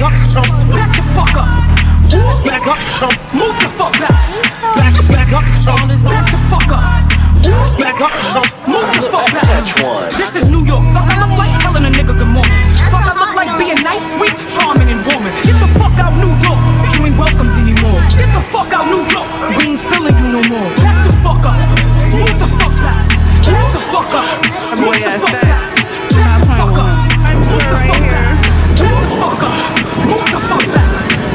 up some. Back the fuck up. Back up some. Move the fuck back. Back up some. Back the fuck up. Back up some. Move the fuck back. This is New York. Fuck, I look like telling a nigga good morning. Fuck, I look like being nice, sweet, charming, and warming. Get the fuck out, New York. You ain't welcomed anymore. Get the fuck out, New York. We ain't feeling you no more. Back the fuck up. Move the fuck back. Back the fuck up. Move the fuck back. Back the fuck up. Move the fuck back. Back the fuck up. Move the fuck back.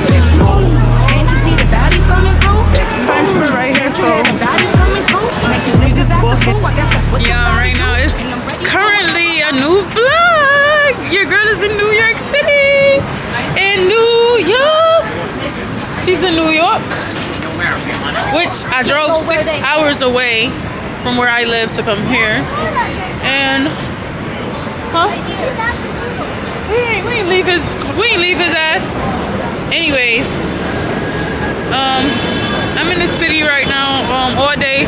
Bitch, move. Can't you see the baddies coming through? Bitch, move. Right here, so The baddies coming through. Make these niggas act the fool. I guess that's what yeah, right now it's currently a new vlog. Your girl is in New York City. In New York. She's in New York, which I drove 6 hours away from where I live to come here. And we ain't leave his ass. Anyways, I'm in the city right now all day.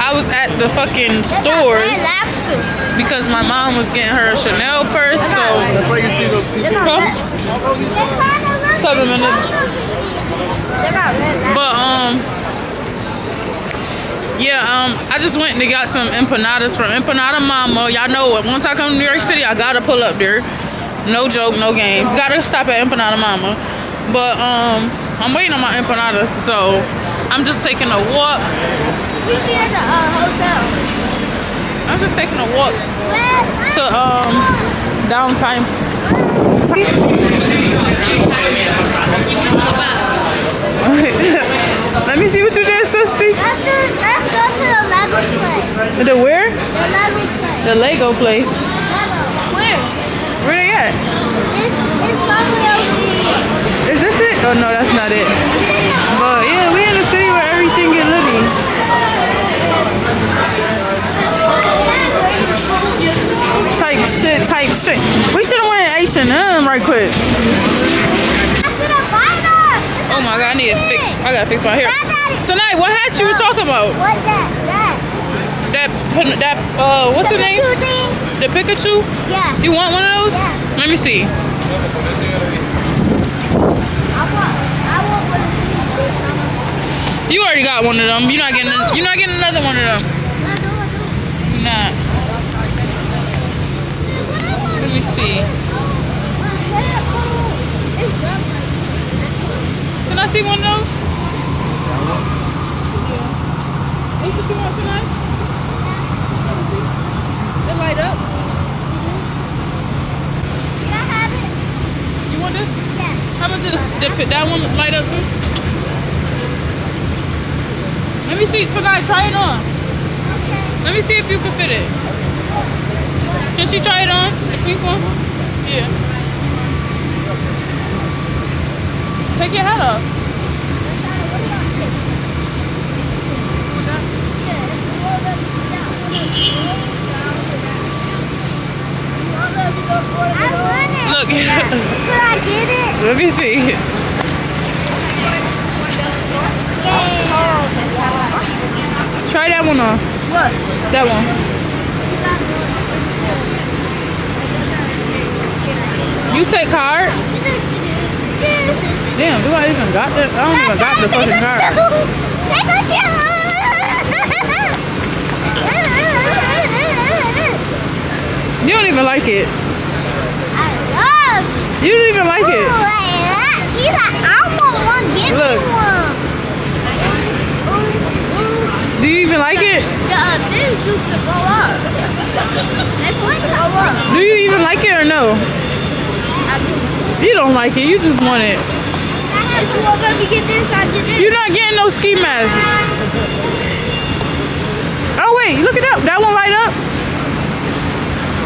I was at the fucking stores because my mom was getting her a Chanel purse, so 7 minutes. But I just went and got some empanadas from Empanada Mama. Y'all know it. Once I come to New York City, I gotta pull up there. No joke, no games. Gotta stop at Empanada Mama. But I'm waiting on my empanadas, so I'm just taking a walk. We be at the hotel. I'm just taking a walk to downtown. Let me see what you did, sissy. Let's go to the Lego place. The where? The Lego place. The Lego place. Where? Where they at? It's probably over here. Is this it? Oh no, that's not it. But yeah, we in a city where everything get litty. Type shit. We should have went to H&M right quick. Oh my god, I gotta fix my hair. Tonight, what hat you were talking about? What's that? That what's the name? The Pikachu? Yeah. You want one of those? Yeah. Let me see. I want one of these. You already got one of them. You're not getting another one of them. You're not. Let me see. Can I see one of those? Is what you want tonight? It light up. Can I have it? You want this? Yes. How much is that one light up too? Let me see. Tonight, try it on. Okay. Let me see if you can fit it. Can she try it on? The pink one? Yeah. Take your hat off. Look. Can I get it? Let me see. Try that one on. What? That one. You take card? Damn, do I even got that? I don't even got the fucking card. You don't even like it. I love. You don't even like it. He's like, I want one. Give Look. me one. Do you even like it? The things used to go up. They put go up. Do you even like it or no? You don't like it. You just want it. If you want to get this, I did this. You're not getting no ski mask. Oh wait, look at that. That one light up.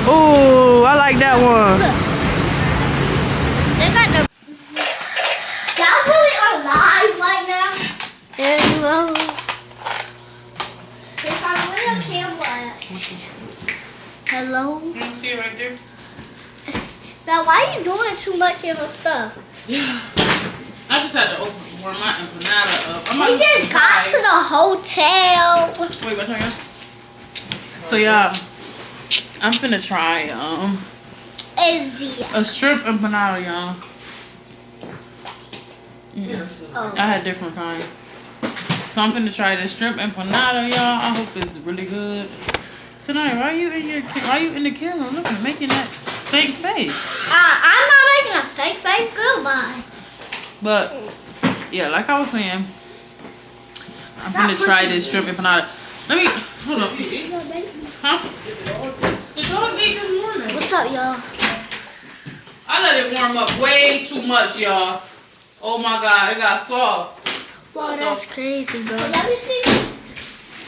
Oh, I like that one. They got the. Y'all really are live right now. Hello. If I'm with a camera. Hello. You see it right there? Now, why are you doing too much of your stuff? Yeah. I just had to warm my empanada up. We just got to the hotel. Wait, what's that? So yeah, I'm finna try Izzy. a shrimp empanada, y'all. I had different kind. So I'm finna try this shrimp empanada, y'all. I hope it's really good. Tonight, why you in the camera looking, making that stank face? I'm not making a stank face. Goodbye. But yeah, like I was saying, I'm gonna try this shrimp empanada. Let me hold up. Huh? The dog ate this morning. What's up, y'all? I let it warm up way too much, y'all. Oh my god, it got soft. Wow, that's crazy, bro. Let me see.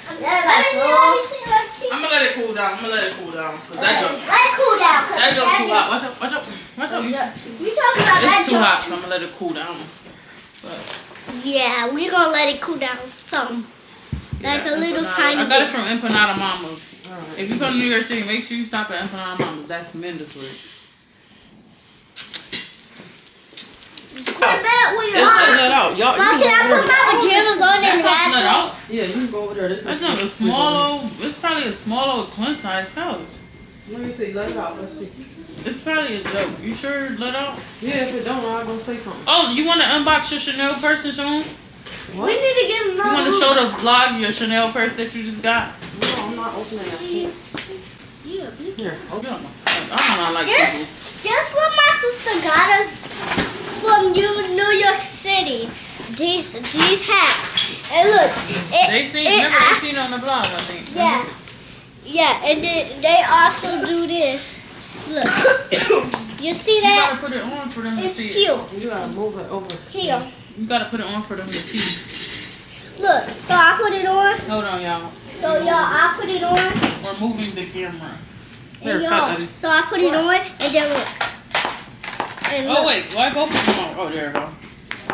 I'm gonna let it cool down. Cause that joke. Let it cool down. That joke's too hot. Watch out. We talking about It's that too hot, so I'm gonna let it cool down. But yeah, we gonna let it cool down some. Like a little tiny I got it from Empanada Mama's. If you come to New York City, make sure you stop at Empanada Mama's. That's mandatory. Put it back where you're Let at. out. Y'all, Mom, can I put my pajamas on in the let bathroom? out. Yeah, you can go over there. That's not a small old, it's probably a small old twin size couch. Let me see. Let it out. Let's see. It's probably a joke. You sure let out? Yeah, if it don't, I'm gonna say something. Oh, you want to unbox your Chanel purse and show 'em? We need to get You another. want to show the vlog your Chanel purse that you just got? No, I'm not opening it. Yeah. Here, open it. I don't know, like people. Guess what my sister got us from New York City? These hats. And look, They seen on the blog, I think. Yeah, and then they also do this. Look, you see You gotta that? put it on for them to It's see. cute. You gotta move it over. Here, You gotta put it on for them to see. look. So I put it on. Hold on, y'all. So y'all, I put it on. We're moving the camera. Here, And cut y'all, that. so I put it on, and then look. And Oh look. wait, why go put them on? Oh, there we go.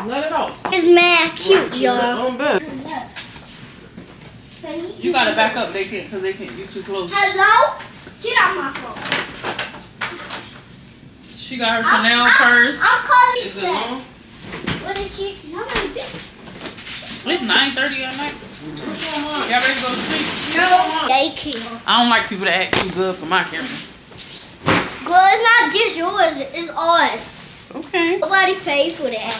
Let it out. It's mad cute, y'all. On bed. You gotta back up. They can't, cause they can't. You too close. Hello? Get out my phone. She got her Chanel purse. I'm calling Is it you. long? What is she? It's 9:30 at night. Y'all ready to go to sleep? No. Daycare. I don't like people that act too good for my camera. Girl, it's not just yours. It's ours. Okay. Nobody paid for that.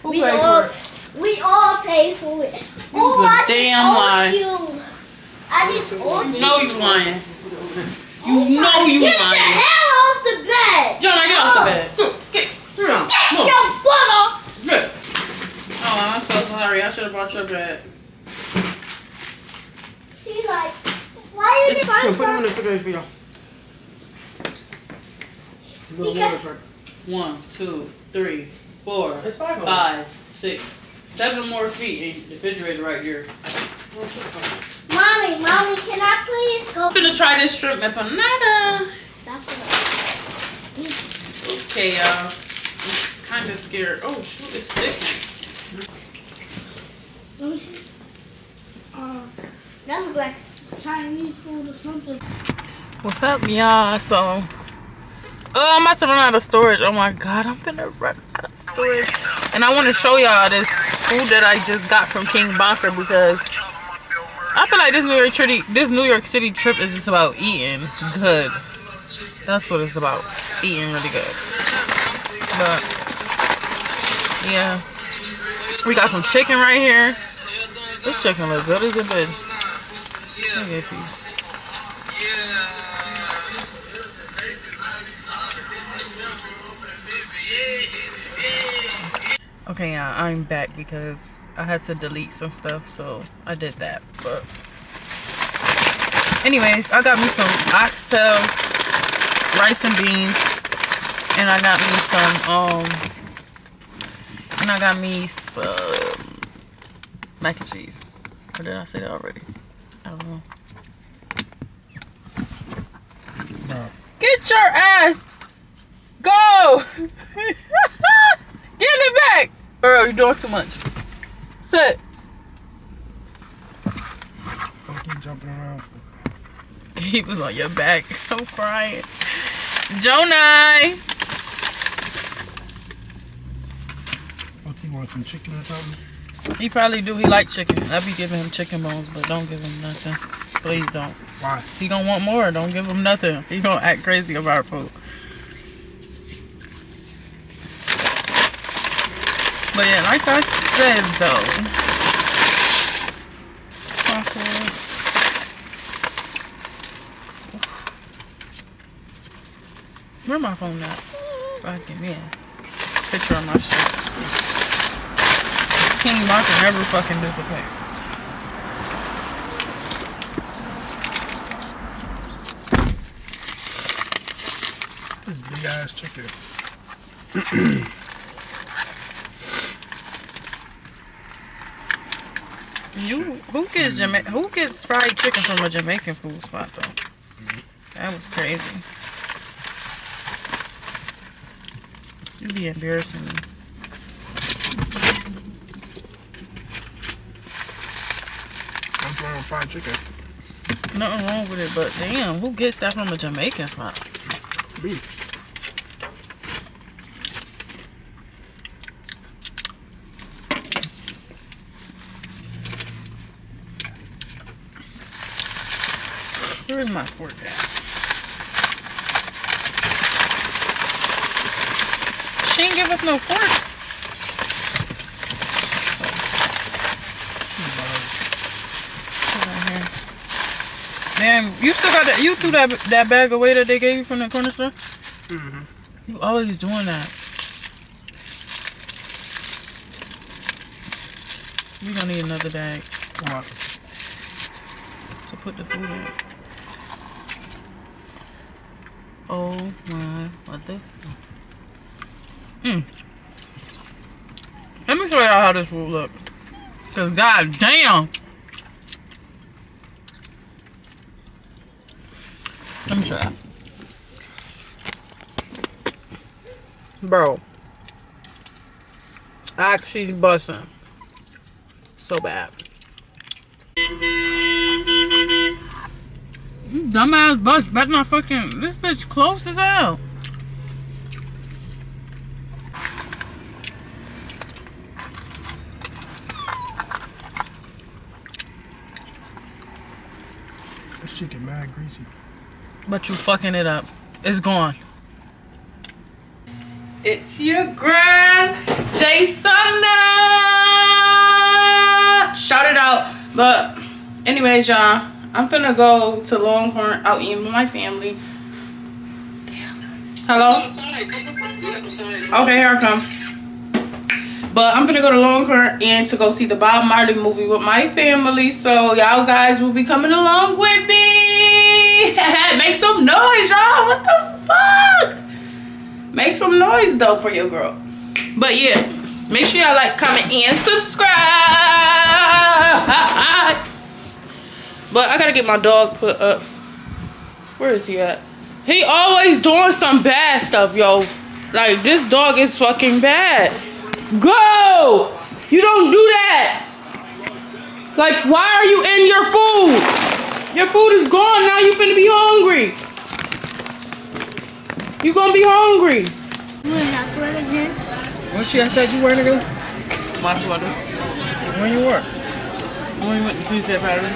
Who We paid all, for it? we all paid for it. Oh, a I damn just lie. owed you. I just owed you. No, you lying. You know you Get the lying. hell off the bed. Jonah, get off the bed. Sit down. Get your foot off. Oh, I'm so sorry. I should have brought your bed. She's like, why are you Here, put it in the refrigerator for y'all. Because 1, 2, 3, 4, It's 5 of 5, 6, 7 more feet in the refrigerator right here. Mommy, can I please go? I'm gonna try this shrimp empanada. That's what Okay, y'all. I'm kind of scared. Oh, shoot, it's thick. Let me see. That looks like Chinese food or something. What's up, y'all? So, I'm about to run out of storage. Oh my god, I'm gonna run out of storage. And I want to show y'all this food that I just got from King Bonker because I feel like this New York City trip is just about eating good. That's what it's about. Eating really good. But yeah, we got some chicken right here. This chicken looks good as a bitch. Let me get these. Okay, yeah, I'm back because I had to delete some stuff, so I did that. But anyways, I got me some oxtails, rice and beans, and I got me some mac and cheese. Or did I say that already? I don't know. No. Get your ass! Go! Get it back! Girl, you're doing too much. Sit. Fucking jumping around. He was on your back. I'm crying. Jonai! Fucking watching chicken or something? He probably do. He like chicken. I be giving him chicken bones, but don't give him nothing. Please don't. Why? He gonna want more. Don't give him nothing. He gonna act crazy about food. But yeah, like I said though, where my phone at? Fucking yeah. Picture of my shit. King Martin never fucking disappoint. This big ass chicken. Who gets fried chicken from a Jamaican food spot though? Me. That was crazy. You be embarrassing me. What's wrong with fried chicken? Nothing wrong with it, but damn, who gets that from a Jamaican spot? Me. Where's my fork at? She didn't give us no fork. Man, you still got that? You threw that bag away that they gave you from the corner store? Mm-hmm. You always doing that. We gonna need another bag What? to put the food in. Oh my, what the? Let me show y'all how this food look. Cause god damn. Let me show y'all. Bro. She's busting. So bad. You dumbass bus. That's not fucking. This bitch close as hell. This chicken mad greasy. But you fucking it up. It's gone. It's your girl, Jason. Shout it out. But anyways, y'all, I'm finna go to Longhorn out eating with my family. Hello? Okay, here I come. But I'm finna go to Longhorn and to go see the Bob Marley movie with my family. So y'all guys will be coming along with me. Make some noise, y'all. What the fuck? Make some noise though for your girl. But yeah, make sure y'all like, comment, and subscribe. But I gotta get my dog put up. Where is he at? He always doing some bad stuff, yo. Like, this dog is fucking bad. Go! You don't do that. Like, why are you in your food? Your food is gone now. You finna be hungry. You gonna be hungry. What she said you wearing again? My sweater. When you work? When you went to see that pattern?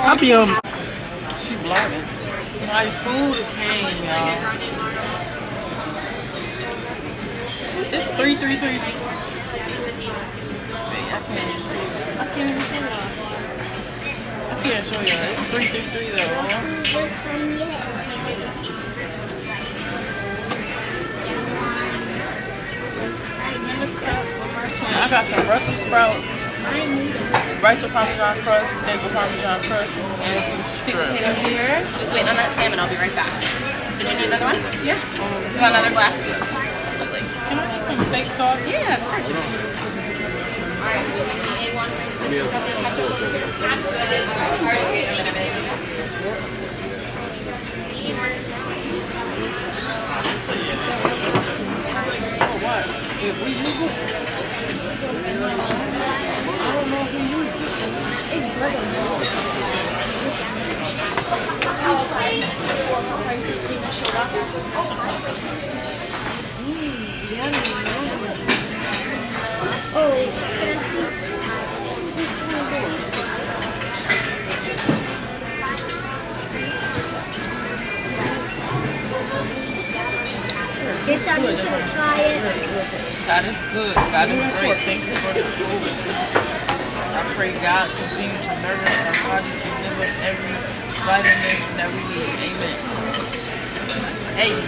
I'll be She's vlogging. My food came, y'all. It's 333. I can't even show y'all. I can't show y'all. It's 333 though. I got some Brussels sprouts, rice with Parmesan crust, steak with Parmesan crust, and some Sweet potato here. Just waiting on that salmon. I'll be right back. Did you need another one? Yeah. You want another glass? Absolutely. Can I have some steak sauce? Yeah, of course. Alright, If we use it, I don't know if we use it. Oh. God is good. God is great. Thank you for this food. I pray God continue to nourish our bodies and give us every vitamin that we need. Amen. Amen.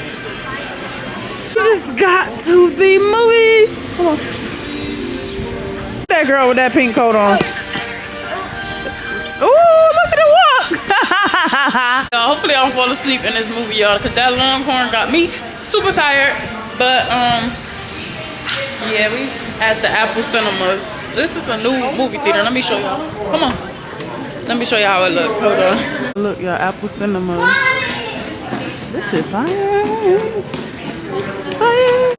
We just got to the movie. Come on. That girl with that pink coat on. Ooh, look at it walk. Hopefully I don't fall asleep in this movie, y'all, because that Longhorn got me super tired. But, yeah, we at the Apple Cinemas. This is a new movie theater. Let me show y'all. Come on. Let me show y'all how it look. Hold on. Look, y'all, Apple Cinemas. This is fire. It's fire.